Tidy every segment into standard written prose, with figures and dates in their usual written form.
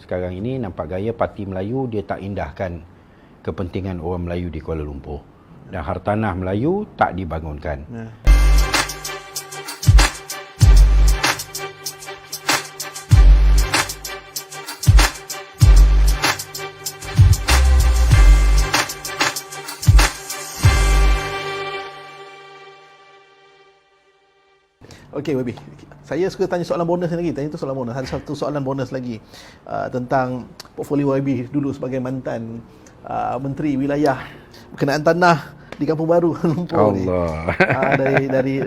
sekarang ini nampak gaya Parti Melayu dia tak indahkan kepentingan orang Melayu di Kuala Lumpur. Dan hartanah Melayu tak dibangunkan. Okey, Wabi. Saya suka tanya soalan bonus lagi. Tanya tu soalan bonus. Ada satu soalan bonus lagi tentang portfolio Wabi dulu sebagai mantan Menteri Wilayah berkenaan tanah di Kampung Baru Lumpur ni.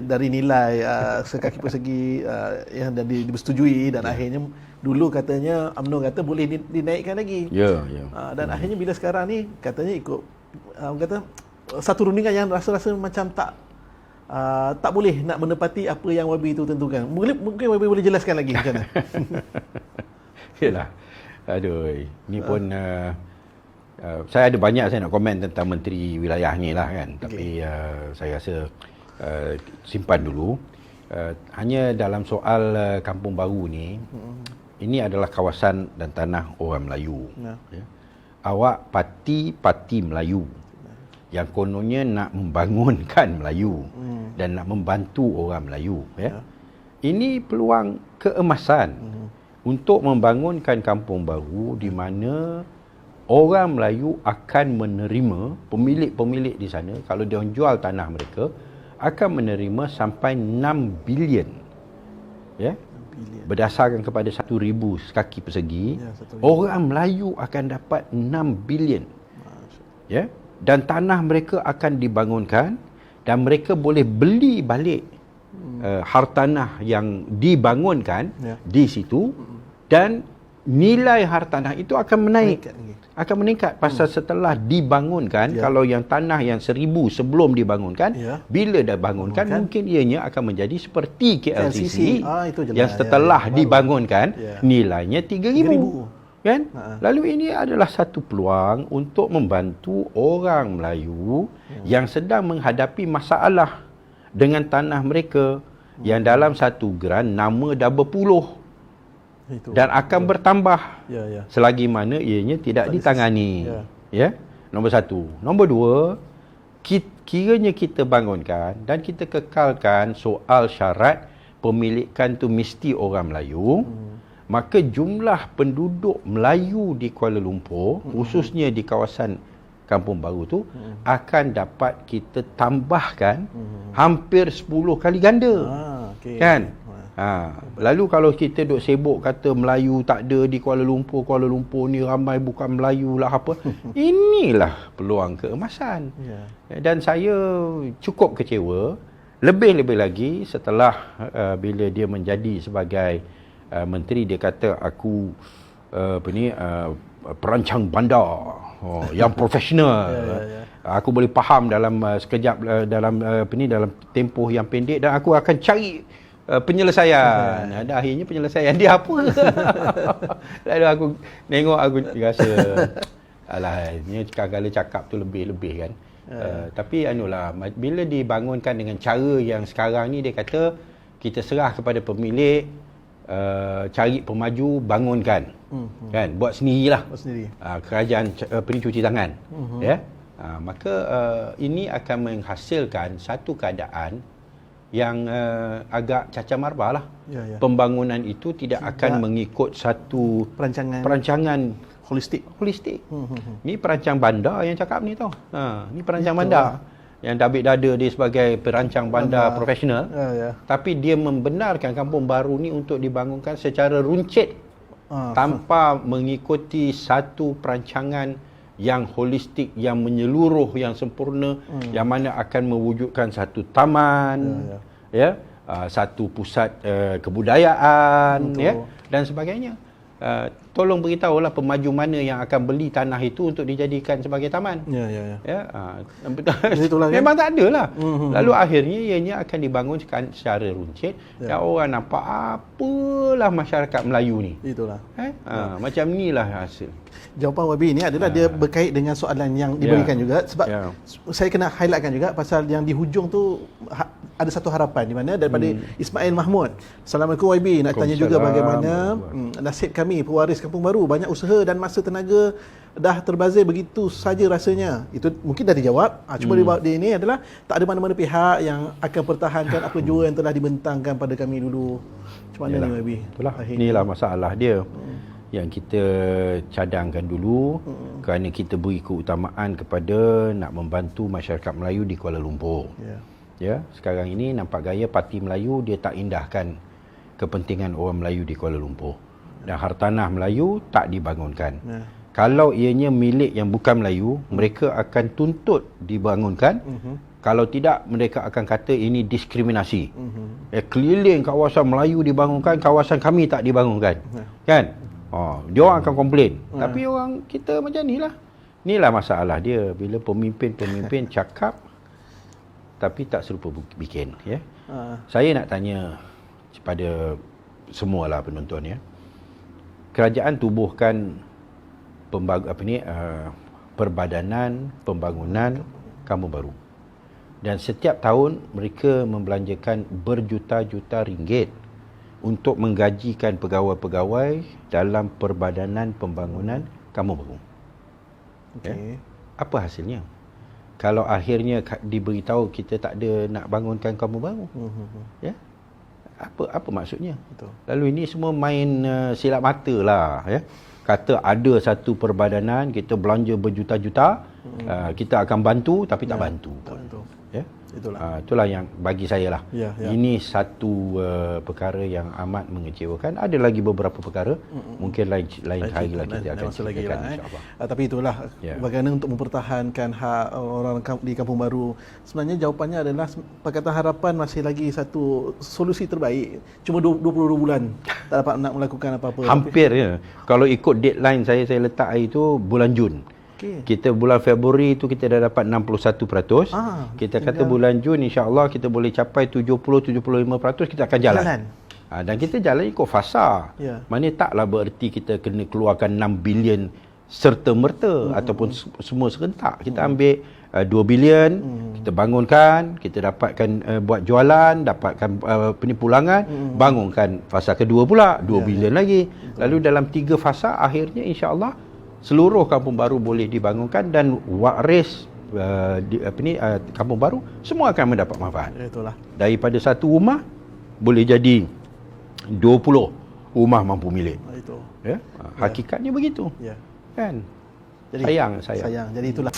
Dari nilai sekaki persegi yang disetujui dan akhirnya dulu katanya UMNO kata boleh dinaikkan lagi. Dan akhirnya bila sekarang ni katanya ikut kata satu rundingan yang rasa-rasa macam tak boleh nak menepati apa yang YB itu tentukan. Mungkin YB boleh jelaskan lagi macam mana? Yalah. Aduh, ni pun saya ada banyak saya nak komen tentang Menteri Wilayah ni lah kan. Tapi saya rasa simpan dulu. Hanya dalam soal Kampung Baru ni, ini adalah kawasan dan tanah orang Melayu. Ya. Awak parti Melayu yang kononnya nak membangunkan Melayu dan nak membantu orang Melayu. Ya. Ini peluang keemasan untuk membangunkan Kampung Baru di mana orang Melayu akan menerima, pemilik-pemilik di sana, kalau dia jual tanah mereka, akan menerima sampai 6 bilion. Ya? Berdasarkan kepada 1,000 kaki persegi, orang Melayu akan dapat 6 bilion. Ya? Dan tanah mereka akan dibangunkan dan mereka boleh beli balik hartanah yang dibangunkan di situ dan nilai hartanah itu akan meningkat pasal setelah dibangunkan. Kalau yang tanah yang 1,000 sebelum dibangunkan, bila dah bangunkan mungkin ianya akan menjadi seperti KLCC yang setelah dibangunkan nilainya 3,000. Kan? Lalu ini adalah satu peluang untuk membantu orang Melayu yang sedang menghadapi masalah dengan tanah mereka yang dalam satu geran nama dah berpuluh dan akan bertambah selagi mana ianya tidak ditangani. Ya. Nombor satu. Nombor dua, kiranya kita bangunkan dan kita kekalkan soal syarat pemilikan tu mesti orang Melayu, maka jumlah penduduk Melayu di Kuala Lumpur, khususnya di kawasan Kampung Baru tu, akan dapat kita tambahkan hampir 10 kali ganda. Kan? Lalu kalau kita duk sibuk kata Melayu tak ada di Kuala Lumpur ni ramai bukan Melayu lah apa. Inilah peluang keemasan. Dan saya cukup kecewa, lebih-lebih lagi setelah bila dia menjadi sebagai menteri, dia kata aku perancang bandar yang profesional. Aku boleh faham dalam sekejap dalam dalam tempoh yang pendek dan aku akan cari penyelesaian. Dan akhirnya penyelesaian dia apa? Lalu aku tengok, aku rasa alah, ni kadang-kadang cakap tu lebih-lebih kan. Tapi anulah, bila dibangunkan dengan cara yang sekarang ni, dia kata kita serah kepada pemilik, cari pemaju, bangunkan. Kan, buat sendirilah. Kerajaan cuci tangan. Ya. Maka ini akan menghasilkan satu keadaan yang agak cacah marba lah. Pembangunan itu tidak akan mengikut satu perancangan holistik. Ni perancang bandar yang cakap ni tau. Ni perancang bandar yang David Dada dia sebagai perancang bandar profesional. Tapi dia membenarkan Kampung Baru ni untuk dibangunkan secara runcit tanpa mengikuti satu perancangan yang holistik, yang menyeluruh, yang sempurna, yang mana akan mewujudkan satu taman, satu pusat kebudayaan, dan sebagainya. Tolong beritahulah pemaju mana yang akan beli tanah itu untuk dijadikan sebagai taman. Memang tak ada lah. Lalu akhirnya ianya akan dibangunkan secara runcit dan orang nampak apalah masyarakat Melayu ni. Itulah. Macam inilah hasil. Jawapan YB ini adalah dia berkait dengan soalan yang diberikan juga, sebab saya kena highlightkan juga pasal yang di hujung tu ada satu harapan di mana daripada Ismail Mahmud. Assalamualaikum YB, nak tanya juga bagaimana nasib kami pewaris Kampung Baru, banyak usaha dan masa tenaga dah terbazir begitu saja rasanya. Itu mungkin dah dijawab. Cuma di ini adalah tak ada mana-mana pihak yang akan pertahankan apa jua yang telah dibentangkan pada kami dulu. Macam mana ni YB? Itulah. Inilah masalah dia. Yang kita cadangkan dulu kerana kita beri keutamaan kepada nak membantu masyarakat Melayu di Kuala Lumpur. Ya, sekarang ini nampak gaya parti Melayu dia tak indahkan kepentingan orang Melayu di Kuala Lumpur. Dan hartanah Melayu tak dibangunkan. Kalau ianya milik yang bukan Melayu, mereka akan tuntut dibangunkan. Kalau tidak, mereka akan kata ini diskriminasi. Keliling kawasan Melayu dibangunkan, kawasan kami tak dibangunkan. Kan? Dia orang akan komplain. Tapi orang kita macam inilah. Inilah masalah dia bila pemimpin-pemimpin cakap tapi tak serupa bikin, ya. Saya nak tanya kepada semualah penonton, ya. Kerajaan tubuhkan Perbadanan Pembangunan Kampung Baru. Dan setiap tahun mereka membelanjakan berjuta-juta ringgit untuk menggajikan pegawai-pegawai dalam Perbadanan Pembangunan Kampung Baru. Ya? Apa hasilnya? Kalau akhirnya diberitahu kita tak ada nak bangunkan Kampung Baru, ya, apa maksudnya? Betul. Lalu ini semua main silap mata lah, ya. Kata ada satu perbadanan, kita belanja berjuta-juta, kita akan bantu tapi tak bantu. Ya. Itulah yang bagi saya lah. Ini satu perkara yang amat mengecewakan. Ada lagi beberapa perkara, mungkin lain hari lah kita akan ceritakan, insya-Allah. Tapi itulah bagaimana untuk mempertahankan hak orang di Kampung Baru. Sebenarnya jawapannya adalah Pakatan Harapan masih lagi satu solusi terbaik. Cuma 22 bulan tak dapat nak melakukan apa-apa. Hampir ya. Kalau ikut deadline saya letak hari itu bulan Jun. Kita bulan Februari itu kita dah dapat 61%. Kita kata bulan Jun insya-Allah kita boleh capai 70-75%, kita akan jalan. Dan kita jalan ikut fasa. Mana taklah bererti kita kena keluarkan 6 bilion serta-merta ataupun semua serentak. Kita ambil 2 bilion, kita bangunkan, kita dapatkan buat jualan, dapatkan pulangan, bangunkan fasa kedua pula 2 bilion lagi. Lalu dalam 3 fasa akhirnya insya-Allah seluruh Kampung Baru boleh dibangunkan dan waris Kampung Baru semua akan mendapat manfaat. Itulah. Daripada satu rumah boleh jadi 20 rumah mampu milik. Itu. Ya? Hakikatnya begitu. Kan? Jadi, sayang. Jadi itulah.